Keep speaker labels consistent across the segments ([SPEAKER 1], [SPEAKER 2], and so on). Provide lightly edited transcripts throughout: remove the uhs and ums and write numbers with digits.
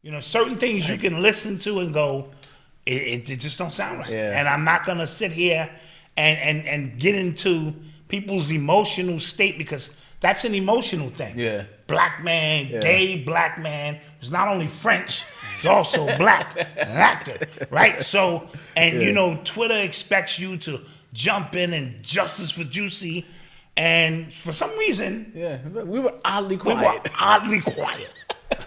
[SPEAKER 1] You know, certain things you can listen to and go, it just don't sound right.
[SPEAKER 2] Yeah.
[SPEAKER 1] And I'm not gonna sit here and get into people's emotional state because that's an emotional thing.
[SPEAKER 2] Yeah.
[SPEAKER 1] Black man,
[SPEAKER 2] Yeah.
[SPEAKER 1] gay black man, who's not only French, he's also black, an actor, right? So, and you know, Twitter expects you to jump in and justice for Juicy, and for some reason,
[SPEAKER 2] we were oddly quiet.
[SPEAKER 1] we were oddly quiet.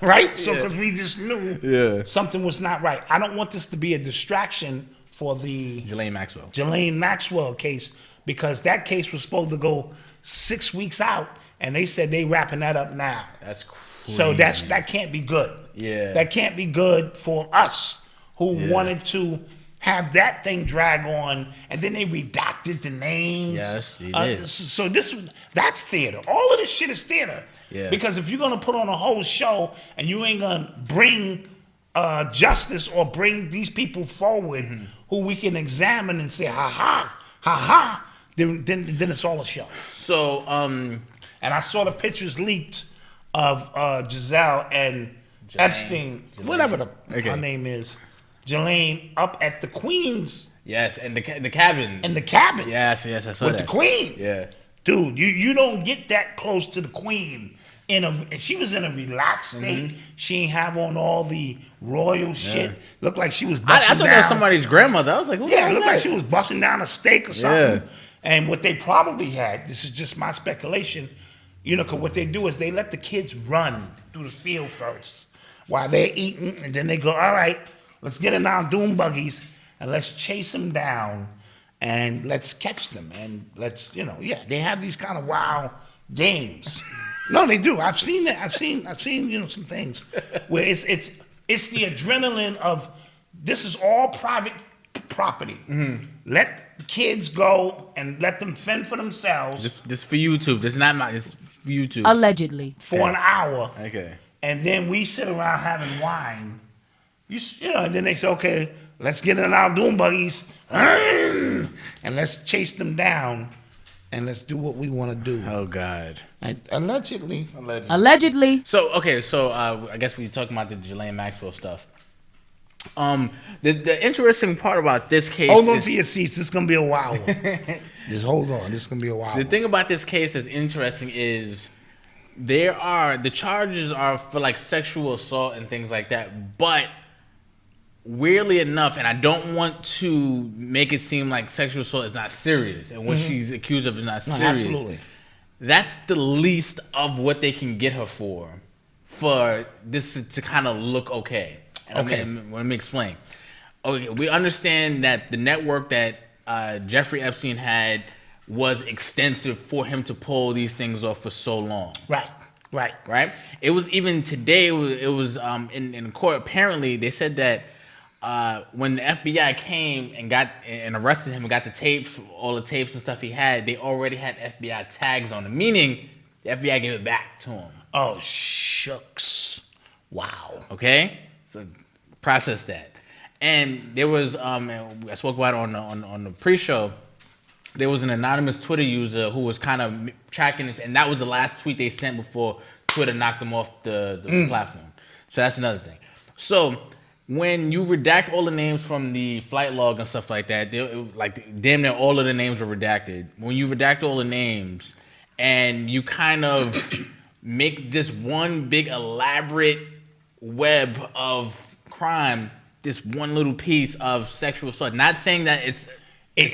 [SPEAKER 1] Right? So, because we just knew something was not right. I don't want this to be a distraction for the
[SPEAKER 2] Ghislaine
[SPEAKER 1] Maxwell case, because that case was supposed to go 6 weeks out, and they said they wrapping that up now.
[SPEAKER 2] That's crazy.
[SPEAKER 1] So that can't be good.
[SPEAKER 2] Yeah.
[SPEAKER 1] That can't be good for us who wanted to have that thing drag on, and then they redacted the names.
[SPEAKER 2] Yes, they did.
[SPEAKER 1] So that's theater. All of this shit is theater.
[SPEAKER 2] Yeah.
[SPEAKER 1] Because if you're gonna put on a whole show and you ain't gonna bring justice or bring these people forward who we can examine and say ha, then it's all a show.
[SPEAKER 2] So
[SPEAKER 1] and I saw the pictures leaked of Giselle and Epstein, whatever her name is, Ghislaine, up at the Queen's.
[SPEAKER 2] Yes, and the cabin.
[SPEAKER 1] In the cabin.
[SPEAKER 2] Yes, I saw
[SPEAKER 1] with
[SPEAKER 2] that.
[SPEAKER 1] the Queen.
[SPEAKER 2] Yeah.
[SPEAKER 1] Dude, you don't get that close to the Queen. She was in a relaxed state. She ain't have on all the royal shit. Looked like she was busting down.
[SPEAKER 2] I thought that was somebody's grandmother. I was like, who
[SPEAKER 1] it looked like she was busting down a steak or something.
[SPEAKER 2] Yeah.
[SPEAKER 1] And what they probably had, this is just my speculation, you know, because what they do is they let the kids run through the field first while they're eating, and then they go, all right, let's get in our doom buggies and let's chase them down and let's catch them. And let's, they have these kind of wild games. No, they do. I've seen that. I've seen, some things where it's the adrenaline of this is all private property. Let the kids go and let them fend for themselves.
[SPEAKER 2] This for YouTube. This is not my. It's for YouTube.
[SPEAKER 3] Allegedly.
[SPEAKER 1] For an hour.
[SPEAKER 2] Okay.
[SPEAKER 1] And then we sit around having wine. And then they say, okay, let's get in our doom buggies and let's chase them down. And let's do what we want to do.
[SPEAKER 2] Oh God!
[SPEAKER 1] Allegedly.
[SPEAKER 2] So I guess we're talking about the Ghislaine Maxwell stuff. The interesting part about this case.
[SPEAKER 1] Hold on to your seats. This is gonna be a while. Just hold on. This is gonna be a while.
[SPEAKER 2] The thing about this case that's interesting is the charges are for like sexual assault and things like that, but weirdly enough, and I don't want to make it seem like sexual assault is not serious, and what she's accused of is not serious.
[SPEAKER 1] Absolutely.
[SPEAKER 2] That's the least of what they can get her for this to kind of look okay. And let me explain. Okay, we understand that the network that Jeffrey Epstein had was extensive for him to pull these things off for so long.
[SPEAKER 1] Right.
[SPEAKER 2] It was even today. It was in court. Apparently, they said that. When the FBI came and arrested him and got the tapes, all the tapes and stuff he had, they already had FBI tags on them, meaning the FBI gave it back to him.
[SPEAKER 1] Oh, shucks. Wow.
[SPEAKER 2] Okay? So process that. And there was, I spoke about it on the pre-show, there was an anonymous Twitter user who was kind of tracking this, and that was the last tweet they sent before Twitter knocked them off the platform. So that's another thing. So when you redact all the names from the flight log and stuff like that, damn near all of the names were redacted. When you redact all the names and you kind of make this one big elaborate web of crime, this one little piece of sexual assault, not saying that it's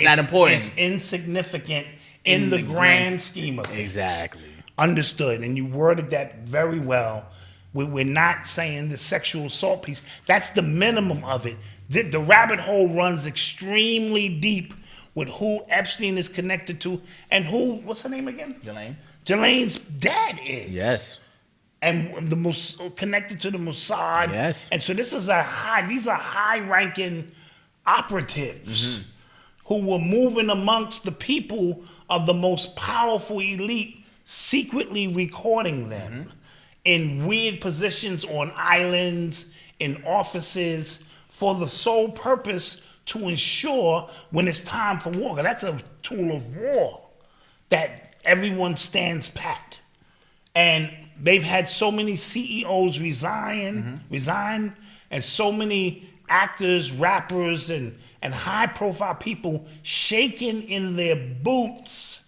[SPEAKER 2] not important.
[SPEAKER 1] It's insignificant in the grand scheme of things.
[SPEAKER 2] Exactly.
[SPEAKER 1] Understood. And you worded that very well. We're not saying the sexual assault piece. That's the minimum of it. The rabbit hole runs extremely deep with who Epstein is connected to and what's her name again? Ghislaine's dad is.
[SPEAKER 2] Yes.
[SPEAKER 1] And the most connected to the Mossad.
[SPEAKER 2] Yes.
[SPEAKER 1] And so these are high-ranking operatives who were moving amongst the people of the most powerful elite, secretly recording them in weird positions on islands, in offices, for the sole purpose to ensure when it's time for war, 'cause that's a tool of war, that everyone stands pat. And they've had so many CEOs resign, and so many actors, rappers, and high-profile people shaking in their boots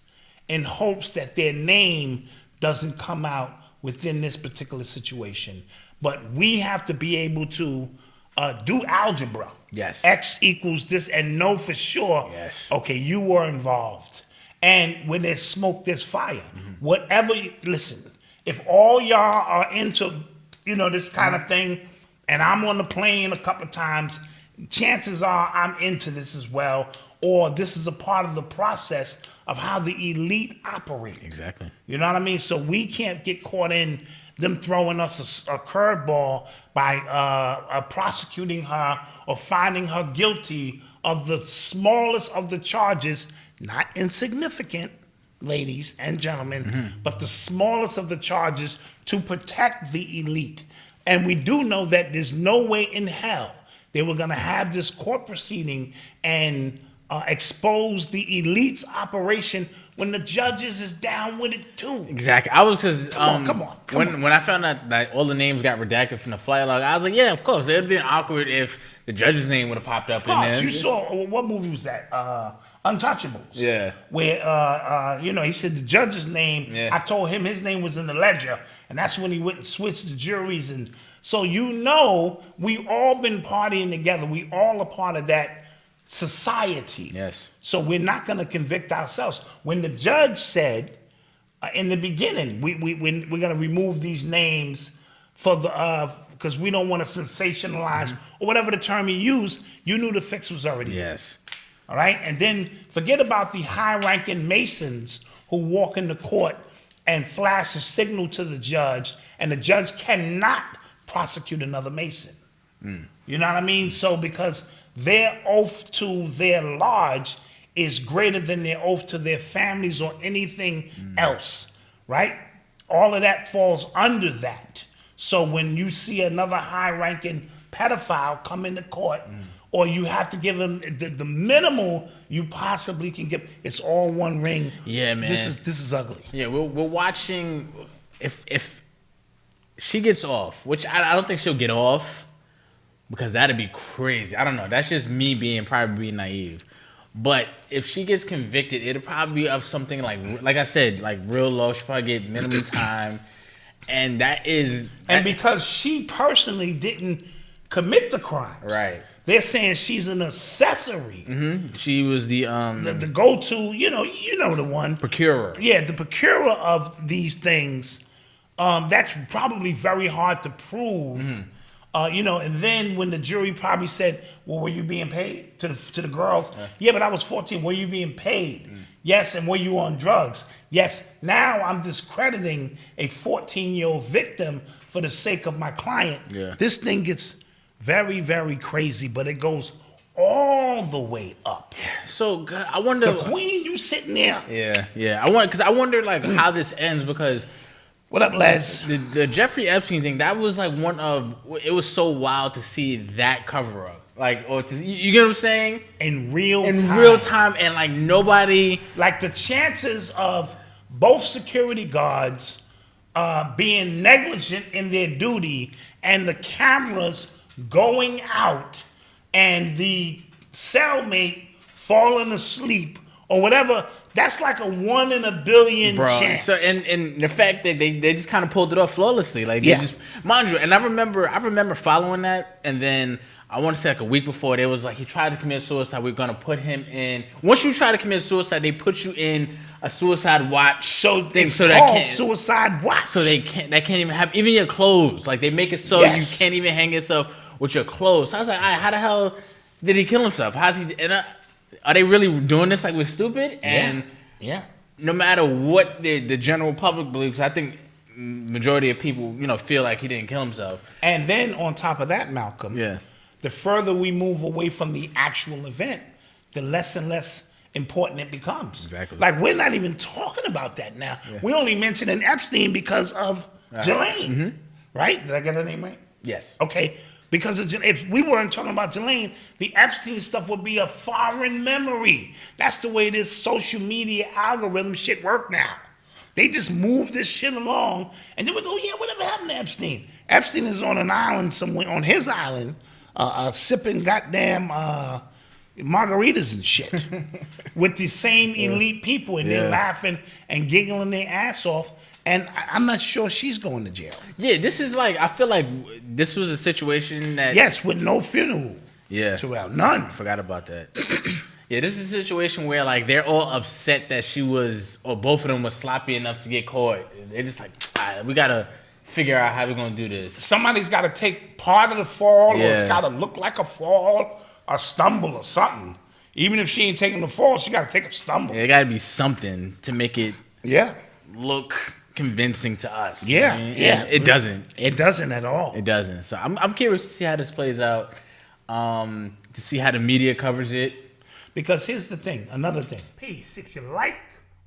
[SPEAKER 1] in hopes that their name doesn't come out within this particular situation. But we have to be able to do algebra.
[SPEAKER 2] Yes.
[SPEAKER 1] X equals this, and know for sure,
[SPEAKER 2] Yes.
[SPEAKER 1] okay, you were involved. And when there's smoke, there's fire. Whatever, listen, if all y'all are into, this kind of thing, and I'm on the plane a couple of times, chances are I'm into this as well, or this is a part of the process of how the elite operate.
[SPEAKER 2] Exactly.
[SPEAKER 1] You know what I mean? So we can't get caught in them throwing us a curveball by prosecuting her or finding her guilty of the smallest of the charges, not insignificant, ladies and gentlemen, but the smallest of the charges to protect the elite. And we do know that there's no way in hell they were going to have this court proceeding and expose the elite's operation when the judges is down with it too.
[SPEAKER 2] Exactly. I was because
[SPEAKER 1] come on.
[SPEAKER 2] When I found out that all the names got redacted from the flight log, I was like, yeah, of course. It would have been awkward if the judge's name would have popped up
[SPEAKER 1] Of course,
[SPEAKER 2] in there.
[SPEAKER 1] you saw, what movie was that? Untouchables.
[SPEAKER 2] Yeah.
[SPEAKER 1] Where, he said the judge's name,
[SPEAKER 2] Yeah.
[SPEAKER 1] I told him his name was in the ledger, and that's when he went and switched the juries. And so, we all been partying together. We all a part of that society.
[SPEAKER 2] Yes.
[SPEAKER 1] So we're not going to convict ourselves. When the judge said in the beginning, we're going to remove these names for the because we don't want to sensationalize or whatever the term he used, you knew the fix was already there.
[SPEAKER 2] Yes.
[SPEAKER 1] All right, and then forget about the high-ranking Masons who walk into court and flash a signal to the judge, and the judge cannot prosecute another Mason. You know what I mean? So because their oath to their lodge is greater than their oath to their families or anything else, right? All of that falls under that. So when you see another high-ranking pedophile come into court, or you have to give him the minimal you possibly can give, it's all one ring.
[SPEAKER 2] Yeah, man.
[SPEAKER 1] This is ugly.
[SPEAKER 2] Yeah, we're watching if she gets off, which I don't think she'll get off, because that'd be crazy. I don't know. That's just me probably being naive. But if she gets convicted, it'll probably be of something like I said, like real low. She'll probably get minimum time. And because she personally didn't commit the crimes. Right.
[SPEAKER 1] They're saying she's an accessory.
[SPEAKER 2] She was the
[SPEAKER 1] go-to, you know the one.
[SPEAKER 2] procurer.
[SPEAKER 1] Yeah, the procurer of these things. That's probably very hard to prove. And then when the jury probably said, well, were you being paid to the girls? Yeah, but I was 14. Were you being paid? Yes, and were you on drugs? Yes. Now I'm discrediting a 14-year-old victim for the sake of my client.
[SPEAKER 2] Yeah.
[SPEAKER 1] This thing gets very, very crazy, but it goes all the way up.
[SPEAKER 2] So I wonder.
[SPEAKER 1] The queen, you sitting there.
[SPEAKER 2] Yeah. I wonder like how this ends, because
[SPEAKER 1] What up, Les?
[SPEAKER 2] the Jeffrey Epstein thing, that was like it was so wild to see that cover up. Like, or you get what I'm saying?
[SPEAKER 1] In real
[SPEAKER 2] time, and like nobody.
[SPEAKER 1] Like the chances of both security guards being negligent in their duty and the cameras going out and the cellmate falling asleep or whatever, that's like a 1 in a billion chance.
[SPEAKER 2] So and the fact that they just kind of pulled it off flawlessly, like they
[SPEAKER 1] Yeah.
[SPEAKER 2] just, mind you, and I remember following that, and then I want to say like a week before, they was like, he tried to commit suicide, we're gonna put him in. Once you try to commit suicide, they put you in a suicide watch thing,
[SPEAKER 1] It's
[SPEAKER 2] so
[SPEAKER 1] called suicide watch.
[SPEAKER 2] so they can't even have even your clothes. Like they make it so
[SPEAKER 1] Yes.
[SPEAKER 2] you can't even hang yourself with your clothes. So I was like, all right, how the hell did he kill himself? How's he? And are they really doing this like we're stupid? And
[SPEAKER 1] yeah.
[SPEAKER 2] no matter what the general public believes, I think majority of people, feel like he didn't kill himself.
[SPEAKER 1] And then on top of that, Malcolm,
[SPEAKER 2] Yeah.
[SPEAKER 1] the further we move away from the actual event, the less and less important it becomes.
[SPEAKER 2] Exactly.
[SPEAKER 1] Like we're not even talking about that now.
[SPEAKER 2] Yeah.
[SPEAKER 1] We only mentioning Epstein because of Ghislaine, right? Did I get her name right?
[SPEAKER 2] Yes.
[SPEAKER 1] Okay. Because if we weren't talking about Ghislaine, the Epstein stuff would be a foreign memory. That's the way this social media algorithm shit work now. They just move this shit along, and then we go, yeah, whatever happened to Epstein? Epstein is on an island somewhere, on his island, sipping goddamn margaritas and shit with the same elite people, and they're laughing and giggling their ass off. And I'm not sure she's going to jail.
[SPEAKER 2] Yeah, this is like, I feel like this was a situation that...
[SPEAKER 1] Yes, with no funeral.
[SPEAKER 2] Yeah.
[SPEAKER 1] Throughout. None.
[SPEAKER 2] I forgot about that. Yeah, this is a situation where, like, they're all upset that she was, or both of them were sloppy enough to get caught. They're just like, all right, we got to figure out how we're going to do this.
[SPEAKER 1] Somebody's got to take part of the fall, or it's got to look like a fall, or stumble, or something. Even if she ain't taking the fall, she got to take a stumble.
[SPEAKER 2] There got to be something to make it look convincing to us.
[SPEAKER 1] Yeah,
[SPEAKER 2] I mean,
[SPEAKER 1] yeah.
[SPEAKER 2] It doesn't.
[SPEAKER 1] It doesn't at all.
[SPEAKER 2] It doesn't. So I'm curious to see how this plays out, to see how the media covers it.
[SPEAKER 1] Because here's the thing, another thing. Peace, if you like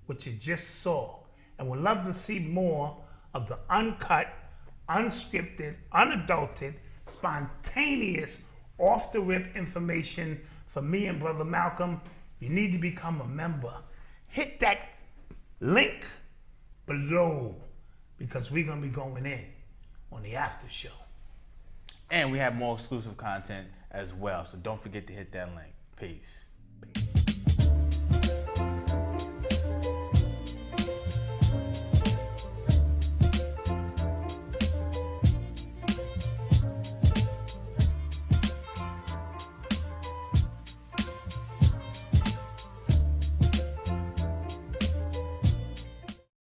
[SPEAKER 1] what you just saw and would love to see more of the uncut, unscripted, unadulterated, spontaneous, off-the-rip information from me and Brother Malcolm, you need to become a member. Hit that link below, because we're going to be going in on the after show.
[SPEAKER 2] And we have more exclusive content as well, so don't forget to hit that link. Peace.